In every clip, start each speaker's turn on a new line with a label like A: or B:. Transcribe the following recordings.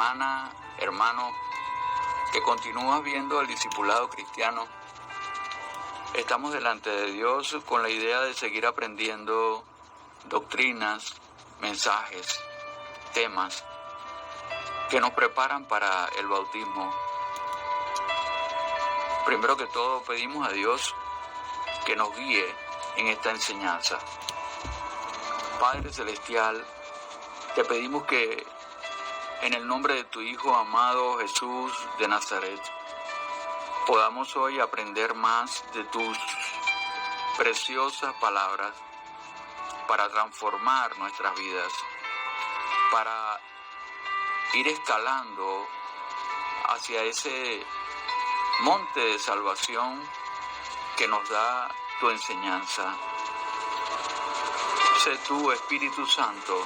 A: hermana, hermano, que continúas viendo el discipulado cristiano, estamos delante de Dios con la idea de seguir aprendiendo doctrinas, mensajes, temas que nos preparan para el bautismo. Primero que todo, pedimos a Dios que nos guíe en esta enseñanza. Padre Celestial, te pedimos que en el nombre de tu Hijo amado Jesús de Nazaret, podamos hoy aprender más de tus preciosas palabras para transformar nuestras vidas, para ir escalando hacia ese monte de salvación que nos da tu enseñanza. Sé tú, Espíritu Santo,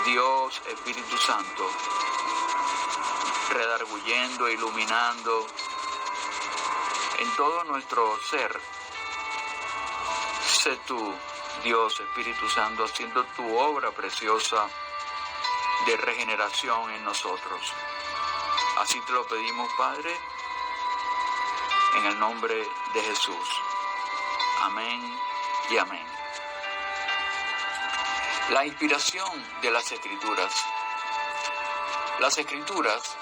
A: Dios Espíritu Santo, redarguyendo, iluminando en todo nuestro ser. Sé tú, Dios Espíritu Santo, haciendo tu obra preciosa de regeneración en nosotros. Así te lo pedimos, Padre, en el nombre de Jesús. Amén y amén. La inspiración de las Escrituras. Las Escrituras,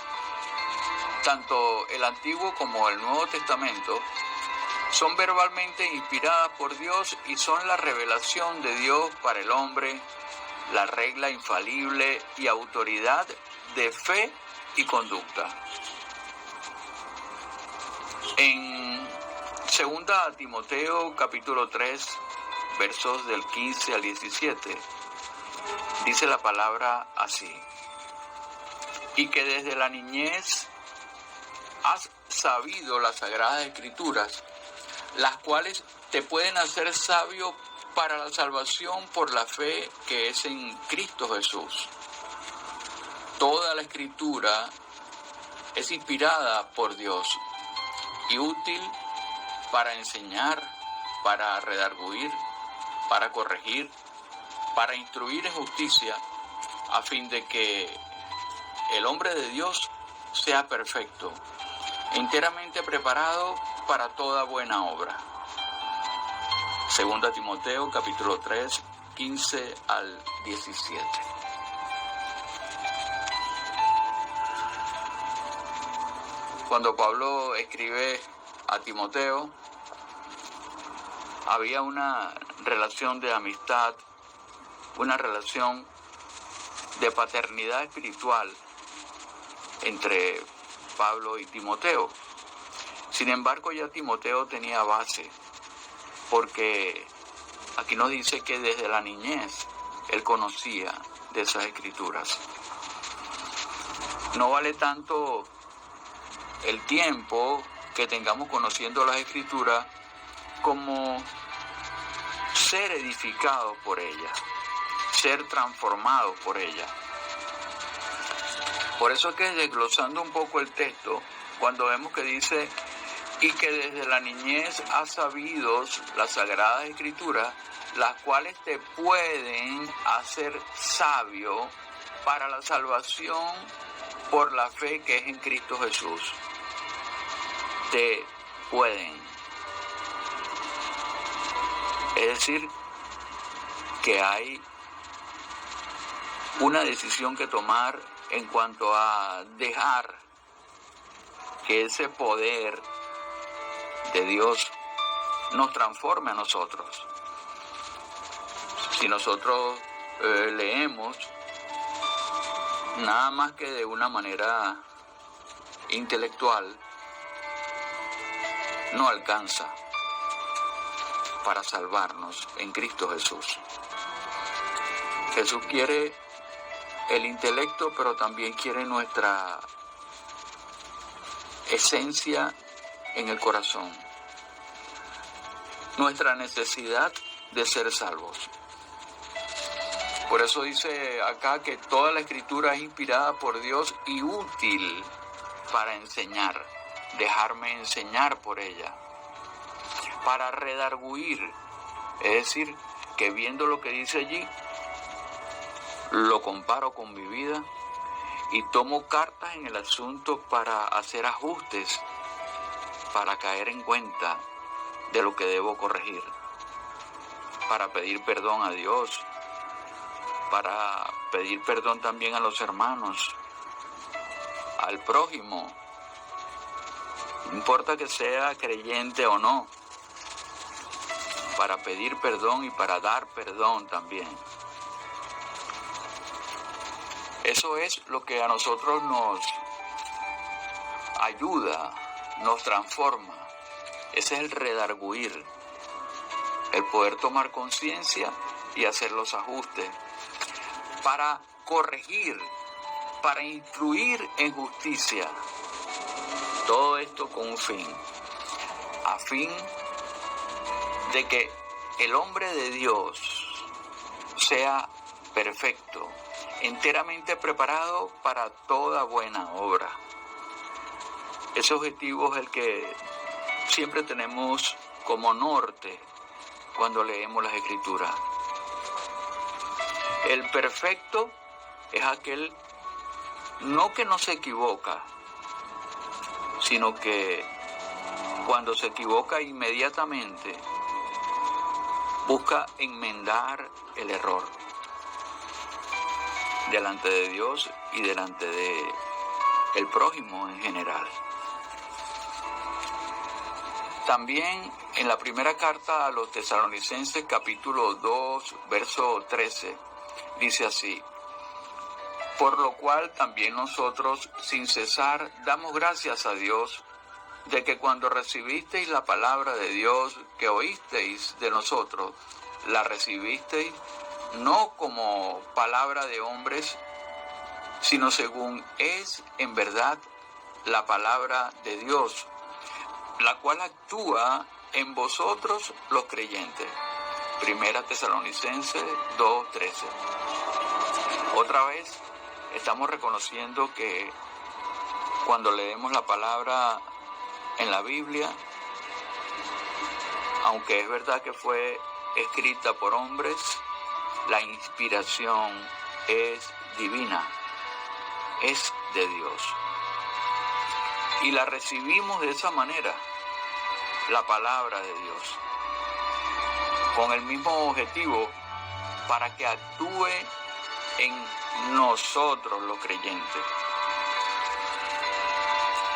A: tanto el Antiguo como el Nuevo Testamento, son verbalmente inspiradas por Dios y son la revelación de Dios para el hombre, la regla infalible y autoridad de fe y conducta. En 2 Timoteo capítulo 3, versos del 15 al 17, dice la palabra así: y que desde la niñez has sabido las Sagradas Escrituras, las cuales te pueden hacer sabio para la salvación por la fe que es en Cristo Jesús. Toda la Escritura es inspirada por Dios y útil para enseñar, para redarguir, para corregir, para instruir en justicia, a fin de que el hombre de Dios sea perfecto, enteramente preparado para toda buena obra. 2 Timoteo capítulo 3, 15 al 17. Cuando Pablo escribe a Timoteo, había una relación de amistad, una relación de paternidad espiritual entre Pablo y Timoteo. Sin embargo, ya Timoteo tenía base, porque aquí nos dice que desde la niñez él conocía de esas Escrituras. No vale tanto el tiempo que tengamos conociendo las Escrituras como ser edificados por ellas, ser transformados por ellas. Por eso es que desglosando un poco el texto, cuando vemos que dice y que desde la niñez has sabido las Sagradas Escrituras, las cuales te pueden hacer sabio para la salvación por la fe que es en Cristo Jesús. Te pueden. Es decir, que hay una decisión que tomar en cuanto a dejar que ese poder de Dios nos transforme a nosotros. Si nosotros leemos nada más que de una manera intelectual, no alcanza para salvarnos en Cristo Jesús. Jesús quiere el intelecto, pero también quiere nuestra esencia en el corazón, nuestra necesidad de ser salvos. Por eso dice acá que toda la Escritura es inspirada por Dios y útil para enseñar, dejarme enseñar por ella, para redarguir, es decir, que viendo lo que dice allí, lo comparo con mi vida y tomo cartas en el asunto para hacer ajustes, para caer en cuenta de lo que debo corregir, para pedir perdón a Dios, para pedir perdón también a los hermanos, al prójimo, no importa que sea creyente o no, para pedir perdón y para dar perdón también. Eso es lo que a nosotros nos ayuda, nos transforma. Ese es el redarguir, el poder tomar conciencia y hacer los ajustes para corregir, para instruir en justicia. Todo esto con un fin, a fin de que el hombre de Dios sea perfecto, enteramente preparado para toda buena obra. Ese objetivo es el que siempre tenemos como norte cuando leemos las Escrituras. El perfecto es aquel no que no se equivoca, sino que cuando se equivoca inmediatamente busca enmendar el error delante de Dios y delante de el prójimo en general. También en la primera carta a los Tesalonicenses, capítulo 2, verso 13, dice así: por lo cual también nosotros, sin cesar, damos gracias a Dios de que cuando recibisteis la palabra de Dios que oísteis de nosotros, la recibisteis no como palabra de hombres, sino según es en verdad la palabra de Dios, la cual actúa en vosotros los creyentes. Primera Tesalonicenses 2:13. Otra vez estamos reconociendo que cuando leemos la palabra en la Biblia, aunque es verdad que fue escrita por hombres, la inspiración es divina, es de Dios. Y la recibimos de esa manera, la palabra de Dios, con el mismo objetivo para que actúe en nosotros los creyentes.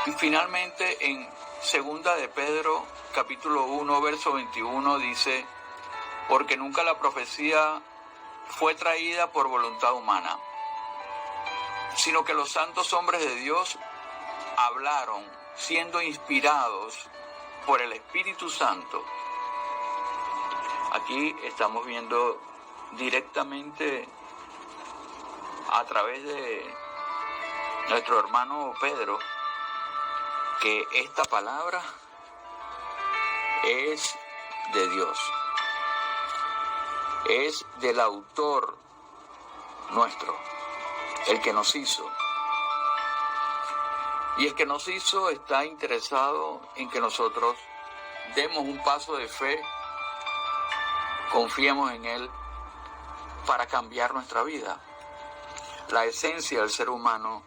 A: Y finalmente en Segunda de Pedro, capítulo 1, verso 21, dice: porque nunca la profecía fue traída por voluntad humana, sino que los santos hombres de Dios hablaron siendo inspirados por el Espíritu Santo. Aquí estamos viendo directamente a través de nuestro hermano Pedro que esta palabra es de Dios, es del autor nuestro, el que nos hizo. Y el que nos hizo está interesado en que nosotros demos un paso de fe, confiemos en Él para cambiar nuestra vida. La esencia del ser humano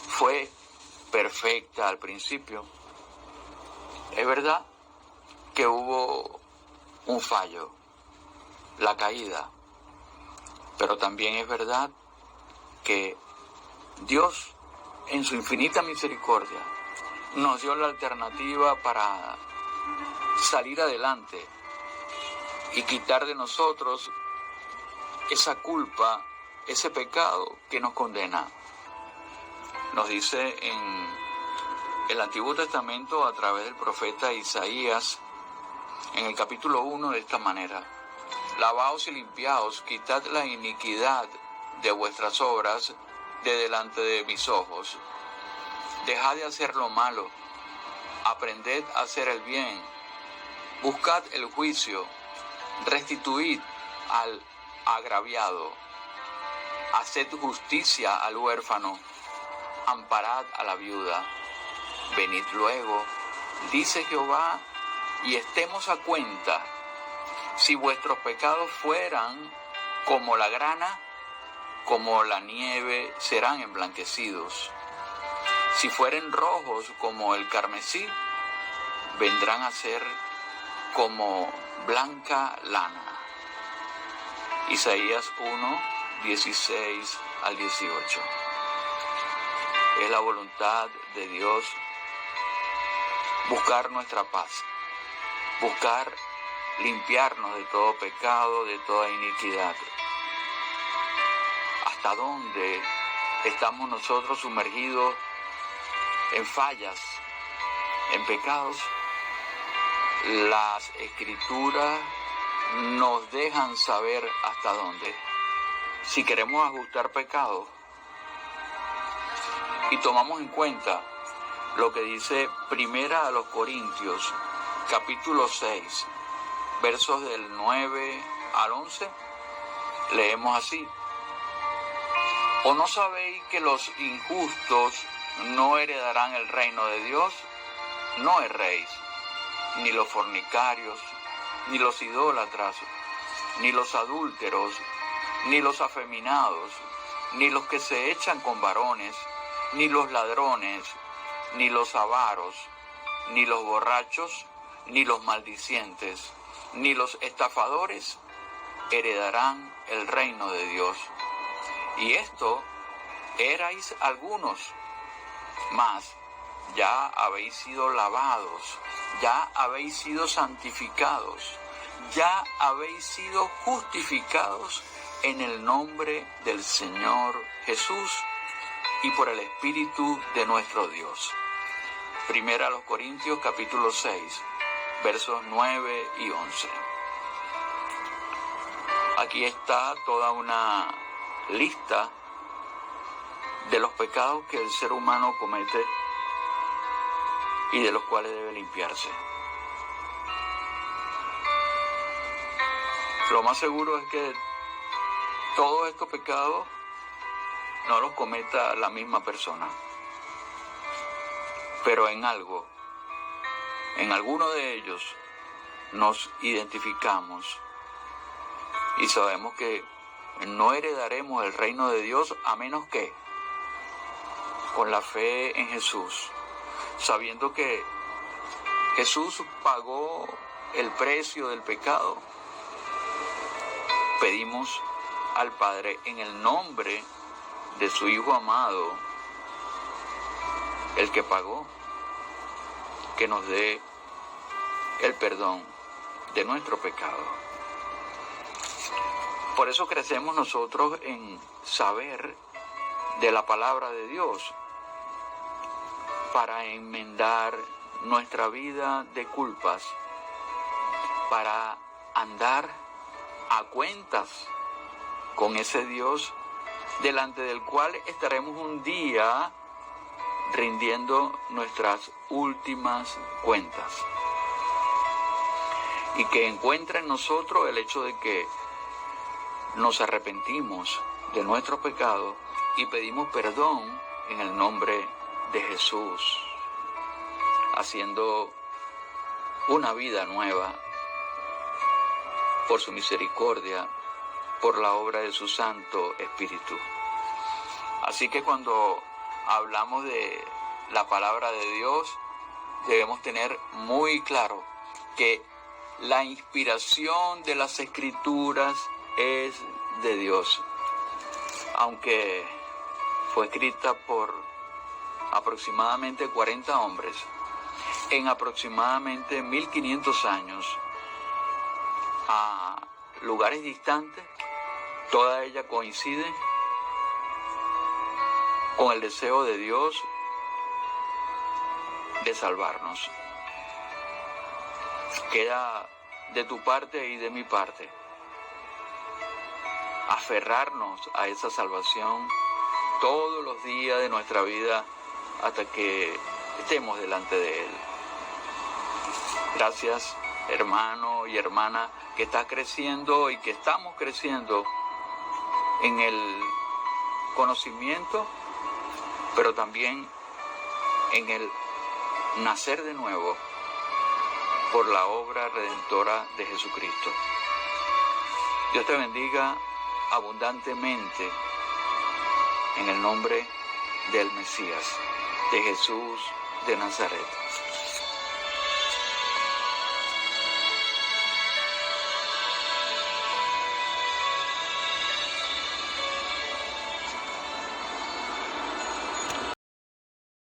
A: fue perfecta al principio. Es verdad que hubo un fallo, la caída, pero también es verdad que Dios, en su infinita misericordia, nos dio la alternativa para salir adelante y quitar de nosotros esa culpa, ese pecado que nos condena. Nos dice en el Antiguo Testamento a través del profeta Isaías, en el capítulo 1, de esta manera: lavaos y limpiaos, quitad la iniquidad de vuestras obras de delante de mis ojos. Dejad de hacer lo malo, aprended a hacer el bien, buscad el juicio, restituid al agraviado, haced justicia al huérfano, amparad a la viuda. Venid luego, dice Jehová, y estemos a cuenta. Si vuestros pecados fueran como la grana, como la nieve serán emblanquecidos. Si fueren rojos como el carmesí, vendrán a ser como blanca lana. Isaías 1, 16 al 18. Es la voluntad de Dios buscar nuestra paz, buscar limpiarnos de todo pecado, de toda iniquidad. ¿Hasta dónde estamos nosotros sumergidos en fallas, en pecados? Las Escrituras nos dejan saber hasta dónde. Si queremos ajustar pecados y tomamos en cuenta lo que dice Primera a los Corintios, capítulo 6, versos del 9 al 11, leemos así: ¿O no sabéis que los injustos no heredarán el reino de Dios? No erréis, ni los fornicarios, ni los idólatras, ni los adúlteros, ni los afeminados, ni los que se echan con varones, ni los ladrones, ni los avaros, ni los borrachos, ni los maldicientes, ni los estafadores heredarán el reino de Dios. Y esto erais algunos, mas ya habéis sido lavados, ya habéis sido santificados, ya habéis sido justificados en el nombre del Señor Jesús y por el Espíritu de nuestro Dios. Primera a los Corintios, capítulo 6, versos 9 y 11. Aquí está toda una lista de los pecados que el ser humano comete y de los cuales debe limpiarse. Lo más seguro es que todos estos pecados no los cometa la misma persona, pero en alguno de ellos nos identificamos y sabemos que no heredaremos el reino de Dios a menos que con la fe en Jesús, sabiendo que Jesús pagó el precio del pecado. Pedimos al Padre en el nombre de su Hijo amado, el que pagó, que nos dé el perdón de nuestro pecado. Por eso crecemos nosotros en saber de la palabra de Dios, para enmendar nuestra vida de culpas, para andar a cuentas con ese Dios delante del cual estaremos un día rindiendo nuestras últimas cuentas. Y que encuentre en nosotros el hecho de que nos arrepentimos de nuestro pecado y pedimos perdón en el nombre de Jesús, haciendo una vida nueva por su misericordia, por la obra de su Santo Espíritu. Así que cuando hablamos de la palabra de Dios, debemos tener muy claro que la inspiración de las Escrituras es de Dios, aunque fue escrita por aproximadamente 40 hombres en aproximadamente 1500 años a lugares distantes. Toda ella coincide con el deseo de Dios de salvarnos. Queda de tu parte y de mi parte aferrarnos a esa salvación todos los días de nuestra vida hasta que estemos delante de Él. Gracias, hermano y hermana, que estás creciendo y que estamos creciendo en el conocimiento, pero también en el nacer de nuevo por la obra redentora de Jesucristo. Dios te bendiga abundantemente en el nombre del Mesías, de Jesús de Nazaret.